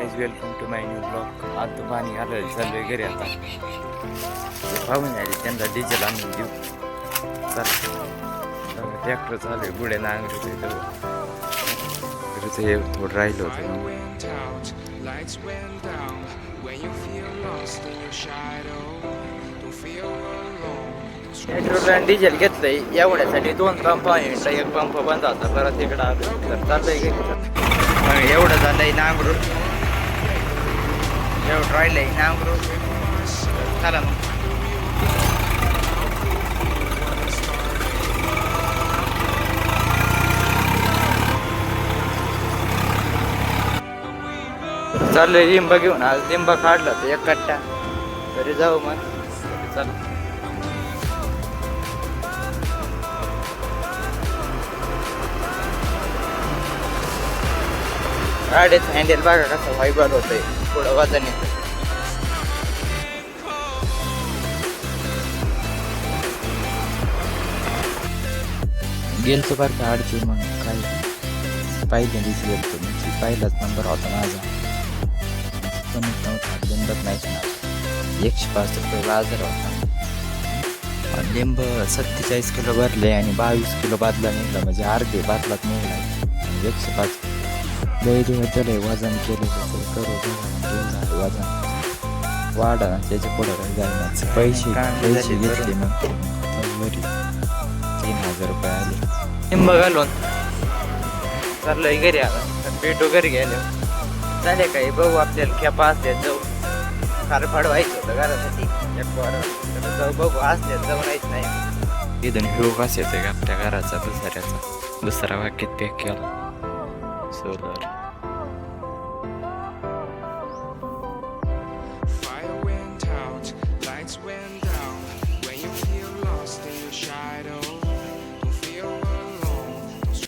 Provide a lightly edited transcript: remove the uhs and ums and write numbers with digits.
Guys welcome to my new blog. आता पाणी आलं चालू आहे घरी. आता पाहून आले त्यांना डिझेल आणून देऊ. चला ट्रॅक्टर चालू आहे गुड्या नांगरत आहे हे थोडं राहिलं होतं. पेट्रोल आणि डिझेल घेतलंय एवढ्यासाठी 2 पंप आहे. एक पंप बंद होता परत इकडं आलो तर चाललंय घरी. एवढं झालंय नांगरून एवढं राहिलंय नांगरून. चला मग चाललंय लिंब घेऊन. आज लिंब काढला तर 1 कट्टा तरी जाऊ मग. चला गाडीचं हँडल बघा कसं व्हायबल होतंय थोडं वजन येतं. गेलतो बरं का अडचण. मग काय पहिल्यांदाच गेलतो म्हणजे पहिलाच नंबर होता माझा. कोणीच नव्हता लिंबत नाही ना. 105 रुपये बाजार होता. लिंब 47 किलो भरले आणि 22 किलो बादला निघला म्हणजे अर्धे बादलात निघला. 105 लय दिवस झाले वजन केलं करू वजन वाढा त्याच्या पुढं जाण्याचं पैसे घेतले. मग घरी 3000 रुपये आले. लिंब घालून चाललंय घरी. आता भेटू घरी गेलो झाले काही बघू. आपल्याला खेपा असल्यात जाऊ. फार फडवायचं होतं घरासाठी जाऊ बघू. असल्यात जाऊ नाहीच नाही. इथून हिरो कसा येतोय आपल्या घराचा पसाऱ्याचा. दुसरा वाक्यात पॅक केला सोलर.